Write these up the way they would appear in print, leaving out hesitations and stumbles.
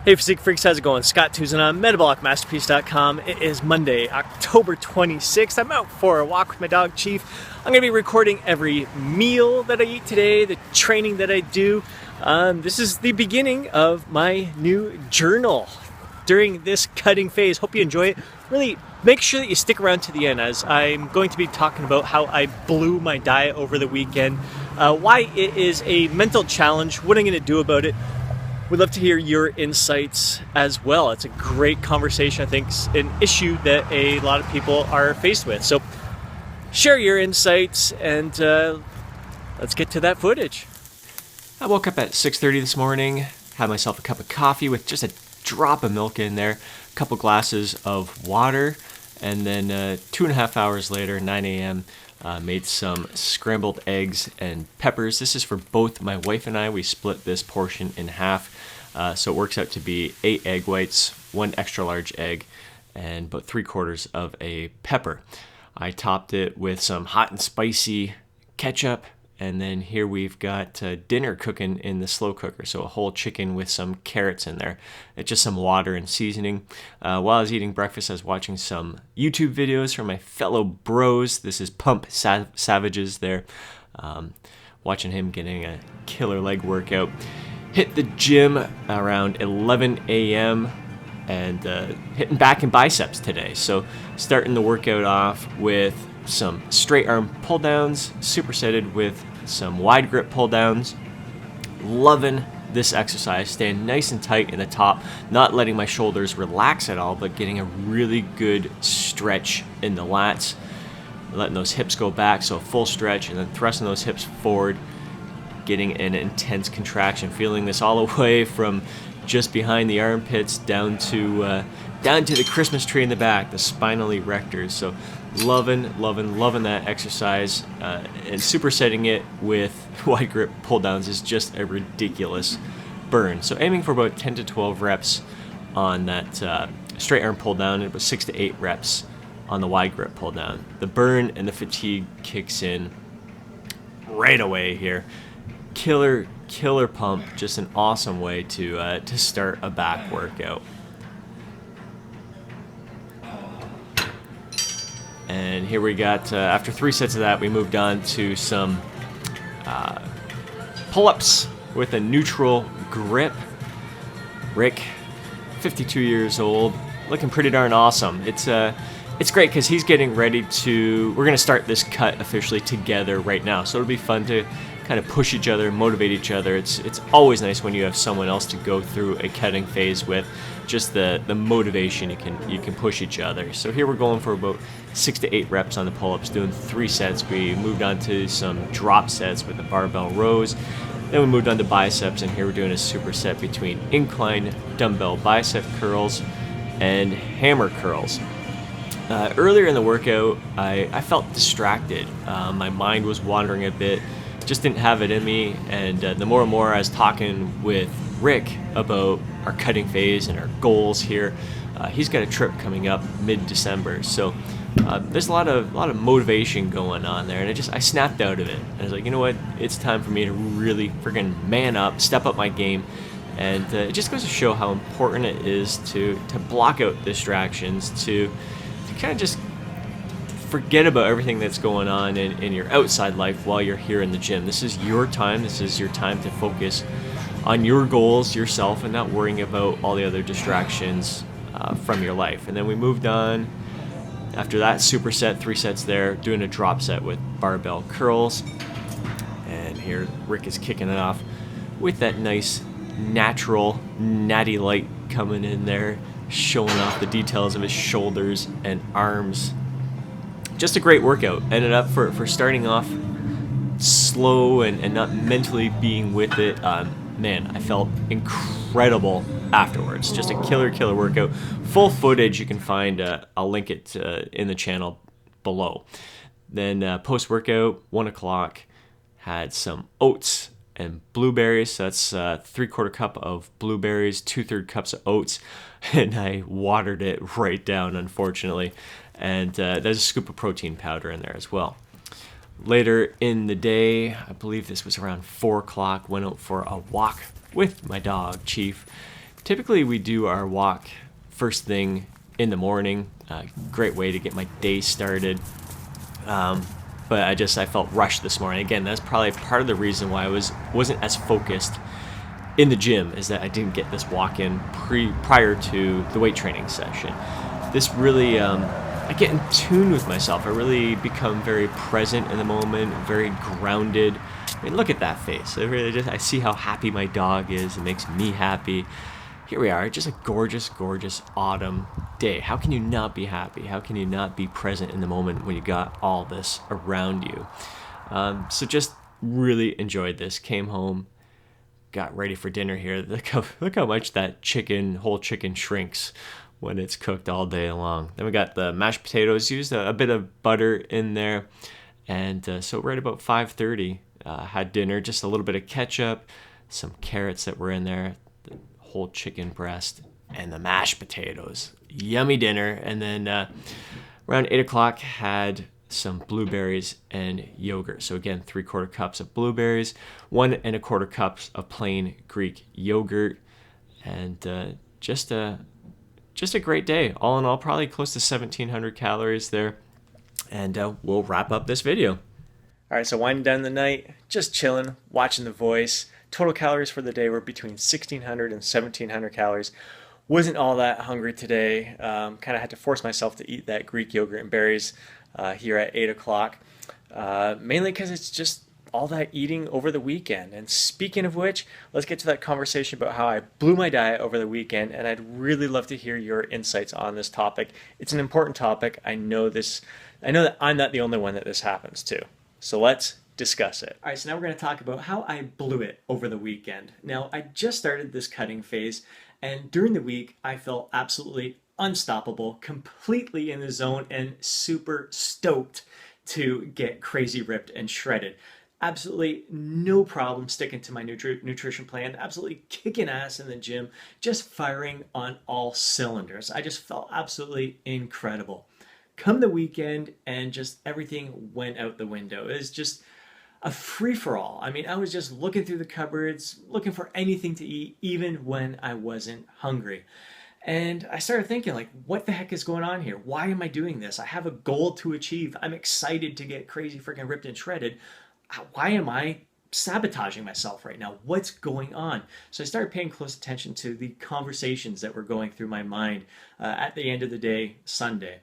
Hey Physique Freaks, how's it going? Scott Tuzan on MetabolicMasterpiece.com. It is Monday, October 26th. I'm out for a walk with my dog Chief. I'm going to be recording every meal that I eat today, the training that I do. This is the beginning of my new journal during this cutting phase. Hope you enjoy it. Really make sure that you stick around to the end, as I'm going to be talking about how I blew my diet over the weekend, why it is a mental challenge, what I'm going to do about it. We'd love to hear your insights as well. It's a great conversation. I think it's an issue that a lot of people are faced with. So share your insights and let's get to that footage. I woke up at 6:30 this morning, had myself a cup of coffee with just a drop of milk in there, a couple glasses of water, and then 2.5 hours later, 9 a.m., made some scrambled eggs and peppers. This is for both my wife and I. We split this portion in half, so it works out to be 8 egg whites, 1 extra large egg, and about 3/4 of a pepper. I topped it with some hot and spicy ketchup, and then here we've got dinner cooking in the slow cooker, so a whole chicken with some carrots in there. It's just some water and seasoning. While I was eating breakfast, I was watching some YouTube videos from my fellow bros. This is Pump Savages there. Watching him getting a killer leg workout. Hit the gym around 11 a.m. and hitting back and biceps today. So starting the workout off with some straight arm pull downs, supersetted with some wide grip pull downs. Loving this exercise, staying nice and tight in the top, not letting my shoulders relax at all, but getting a really good stretch in the lats, letting those hips go back, so a full stretch, and then thrusting those hips forward, getting an intense contraction, feeling this all the way from just behind the armpits down to the Christmas tree in the back, the spinal erectors. So loving that exercise, and supersetting it with wide grip pull downs is just a ridiculous burn. So aiming for about 10 to 12 reps on that straight arm pull down, and about 6 to 8 reps on the wide grip pull down. The burn and the fatigue kicks in right away here. Killer pump, just an awesome way to start a back workout. And here we got, after 3 sets of that, we moved on to some pull-ups with a neutral grip. Rick, 52 years old, looking pretty darn awesome. It's great because he's getting ready to, we're going to start this cut officially together right now. So it'll be fun to kind of push each other, motivate each other. It's always nice when you have someone else to go through a cutting phase with. Just the motivation, you can push each other. So here we're going for about 6 to 8 reps on the pull-ups, doing 3 sets. We moved on to some drop sets with the barbell rows. Then we moved on to biceps, and here we're doing a superset between incline dumbbell bicep curls and hammer curls. Earlier in the workout, I felt distracted. My mind was wandering a bit, just didn't have it in me, and the more and more I was talking with Rick about our cutting phase and our goals here, he's got a trip coming up mid-December, so there's a lot of motivation going on there, and I snapped out of it. And I was like, you know what, it's time for me to really freaking man up, step up my game, and it just goes to show how important it is to block out distractions, to kind of just forget about everything that's going on in your outside life while you're here in the gym. This is your time. This is your time to focus on your goals, yourself, and not worrying about all the other distractions from your life. And then we moved on after that superset, 3 sets there, doing a drop set with barbell curls. And here Rick is kicking it off with that nice natural natty light coming in there, showing off the details of his shoulders and arms. Just a great workout. Ended up for starting off slow and not mentally being with it. Man, I felt incredible afterwards. Just a killer workout. Full footage you can find. I'll link it in the channel below. Then post-workout, 1 o'clock, had some oats and blueberries. So that's 3/4 cup of blueberries, 2/3 cups of oats, and I watered it right down, unfortunately. And there's a scoop of protein powder in there as well. Later in the day, I believe this was around 4 o'clock, went out for a walk with my dog, Chief. typically we do our walk first thing in the morning. Great way to get my day started. But I felt rushed this morning. Again, that's probably part of the reason why I wasn't as focused in the gym, is that I didn't get this walk in prior to the weight training session. This really, I get in tune with myself. I really become very present in the moment, very grounded. I mean, look at that face. I see how happy my dog is. It makes me happy. Here we are, just a gorgeous, gorgeous autumn day. How can you not be happy? How can you not be present in the moment when you got all this around you? So just really enjoyed this. Came home, got ready for dinner here. Look how much that whole chicken shrinks when it's cooked all day long. Then we got the mashed potatoes, used a bit of butter in there. And so right about 5:30, had dinner, just a little bit of ketchup, some carrots that were in there, whole chicken breast, and the mashed potatoes. Yummy dinner. And then around 8 o'clock had some blueberries and yogurt. So again, 3/4 cups of blueberries, 1 1/4 cups of plain Greek yogurt, and just a great day. All in all, probably close to 1,700 calories there. And we'll wrap up this video. All right, so winding down the night, just chilling, watching The Voice. Total calories for the day were between 1,600 and 1,700 calories. Wasn't all that hungry today. Kind of had to force myself to eat that Greek yogurt and berries here at 8 o'clock. Mainly because it's just all that eating over the weekend. And speaking of which, let's get to that conversation about how I blew my diet over the weekend. And I'd really love to hear your insights on this topic. It's an important topic. I know that I'm not the only one that this happens to. So let's discuss it. All right, so now we're going to talk about how I blew it over the weekend. Now, I just started this cutting phase, and during the week, I felt absolutely unstoppable, completely in the zone, and super stoked to get crazy ripped and shredded. Absolutely no problem sticking to my nutrition plan, absolutely kicking ass in the gym, just firing on all cylinders. I just felt absolutely incredible. Come the weekend, and just everything went out the window. It was just a free-for-all. I mean, I was just looking through the cupboards, looking for anything to eat, even when I wasn't hungry. And I started thinking, like, what the heck is going on here? Why am I doing this? I have a goal to achieve. I'm excited to get crazy freaking ripped and shredded. Why am I sabotaging myself right now? What's going on? So I started paying close attention to the conversations that were going through my mind at the end of the day, Sunday.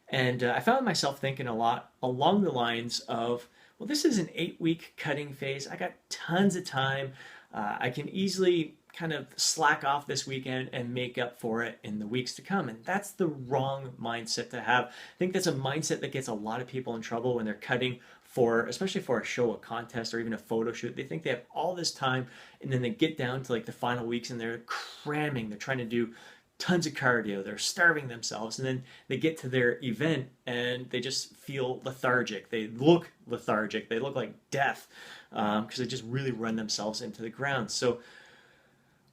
And I found myself thinking a lot along the lines of, well, this is an 8-week cutting phase. I got tons of time. I can easily kind of slack off this weekend and make up for it in the weeks to come. And that's the wrong mindset to have. I think that's a mindset that gets a lot of people in trouble when they're cutting especially for a show, a contest, or even a photo shoot. They think they have all this time, and then they get down to like the final weeks and they're cramming. They're trying to do tons of cardio, they're starving themselves, and then they get to their event and they just feel lethargic. They look lethargic. They look like death because they just really run themselves into the ground. So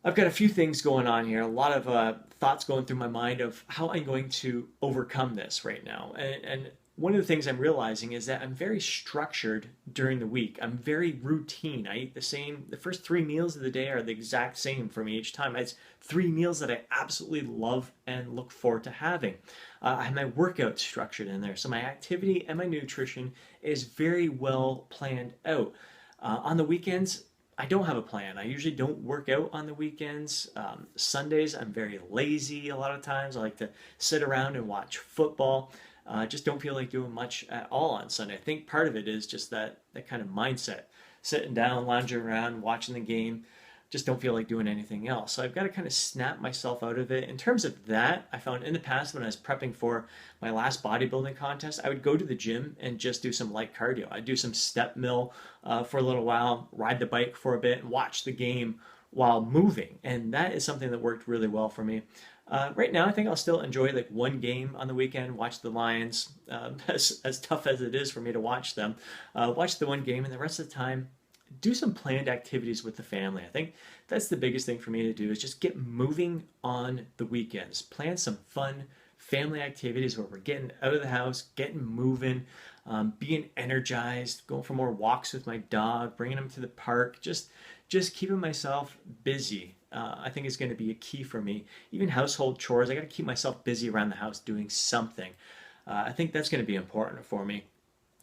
I've got a few things going on here, a lot of thoughts going through my mind of how I'm going to overcome this right now. And one of the things I'm realizing is that I'm very structured during the week. I'm very routine. I eat the same. The first 3 meals of the day are the exact same for me each time. It's 3 meals that I absolutely love and look forward to having. I have my workout structured in there. So my activity and my nutrition is very well planned out. On the weekends, I don't have a plan. I usually don't work out on the weekends. Sundays, I'm very lazy a lot of times. I like to sit around and watch football. Just don't feel like doing much at all on Sunday. I think part of it is just that kind of mindset. Sitting down, lounging around, watching the game. Just don't feel like doing anything else. So I've got to kind of snap myself out of it. In terms of that, I found in the past when I was prepping for my last bodybuilding contest, I would go to the gym and just do some light cardio. I'd do some step mill for a little while, ride the bike for a bit, and watch the game while moving. And that is something that worked really well for me. Right now, I think I'll still enjoy like one game on the weekend, watch the Lions, as tough as it is for me to watch them, watch the one game, and the rest of the time, do some planned activities with the family. I think that's the biggest thing for me to do is just get moving on the weekends. Plan some fun family activities where we're getting out of the house, getting moving, being energized, going for more walks with my dog, bringing him to the park, just keeping myself busy. I think is going to be a key for me. Even household chores, I got to keep myself busy around the house doing something. I think that's going to be important for me.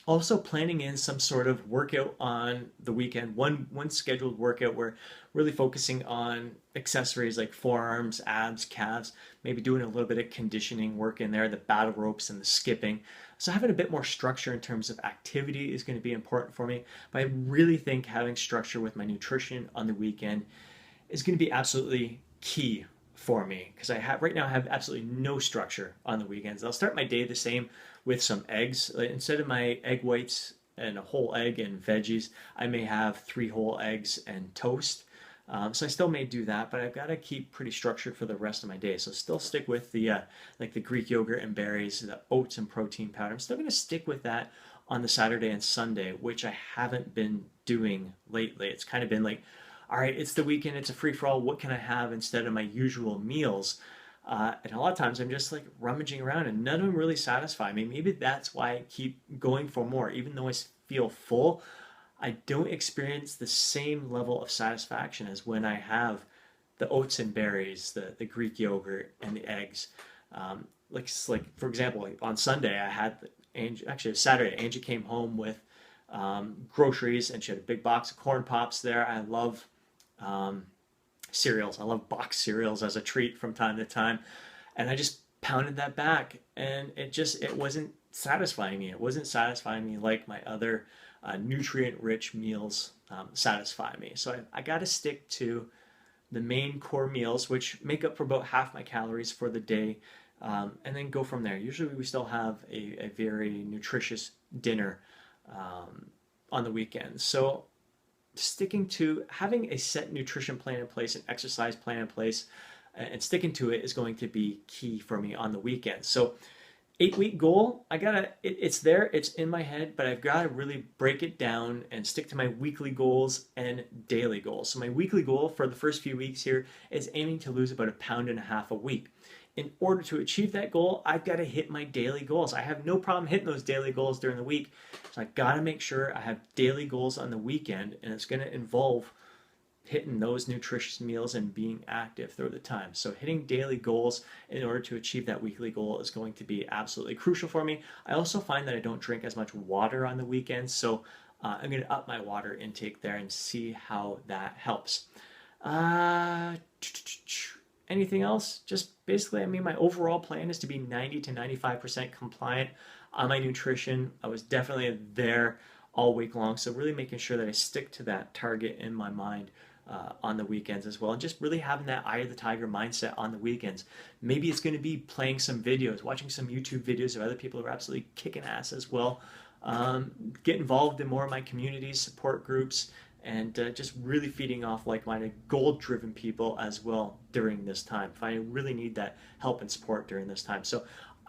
Also planning in some sort of workout on the weekend, one scheduled workout where really focusing on accessories like forearms, abs, calves, maybe doing a little bit of conditioning work in there, the battle ropes and the skipping. So having a bit more structure in terms of activity is going to be important for me. But I really think having structure with my nutrition on the weekend is going to be absolutely key for me, because right now I have absolutely no structure on the weekends. I'll start my day the same with some eggs. Instead of my egg whites and a whole egg and veggies, I may have 3 whole eggs and toast. So I still may do that, but I've got to keep pretty structured for the rest of my day. So still stick with the like the Greek yogurt and berries, the oats and protein powder. I'm still going to stick with that on the Saturday and Sunday, which I haven't been doing lately. It's kind of been like, all right, it's the weekend, it's a free-for-all, what can I have instead of my usual meals? And a lot of times I'm just like rummaging around and none of them really satisfy me. Maybe that's why I keep going for more. Even though I feel full, I don't experience the same level of satisfaction as when I have the oats and berries, the Greek yogurt, and the eggs. Like for example, like on Sunday, I had, actually Saturday, Angie came home with groceries and she had a big box of corn pops there. I love cereals. I love boxed cereals as a treat from time to time. And I just pounded that back and it wasn't satisfying me. It wasn't satisfying me like my other nutrient-rich meals satisfy me. So I got to stick to the main core meals, which make up for about half my calories for the day, and then go from there. Usually we still have a very nutritious dinner on the weekends. So sticking to having a set nutrition plan in place, an exercise plan in place, and sticking to it is going to be key for me on the weekends. So 8-week goal, it's there, it's in my head, but I've got to really break it down and stick to my weekly goals and daily goals. So my weekly goal for the first few weeks here is aiming to lose about 1.5 pounds a week. In order to achieve that goal, I've got to hit my daily goals. I have no problem hitting those daily goals during the week. So I've got to make sure I have daily goals on the weekend, and it's going to involve hitting those nutritious meals and being active through the time. So hitting daily goals in order to achieve that weekly goal is going to be absolutely crucial for me. I also find that I don't drink as much water on the weekends, so I'm going to up my water intake there and see how that helps. Anything else? Just basically, my overall plan is to be 90 to 95% compliant on my nutrition. I was definitely there all week long, so really making sure that I stick to that target in my mind on the weekends as well, and just really having that eye of the tiger mindset on the weekends. Maybe it's going to be playing some videos, watching some YouTube videos of other people who are absolutely kicking ass as well. Get involved in more of my communities, support groups, and just really feeding off like-minded, goal-driven people as well during this time. I really need that help and support during this time. So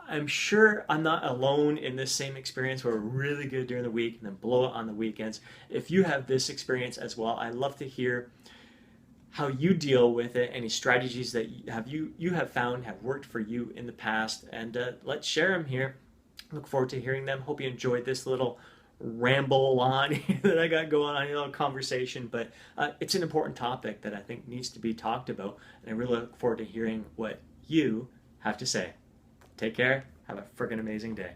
I'm sure I'm not alone in this same experience where we're really good during the week and then blow it on the weekends. If you have this experience as well, I'd love to hear how you deal with it, any strategies that you have found have worked for you in the past, and let's share them here. Look forward to hearing them. Hope you enjoyed this little ramble on that I got going on, a little conversation, but it's an important topic that I think needs to be talked about, and I really look forward to hearing what you have to say. Take care. Have a freaking amazing day.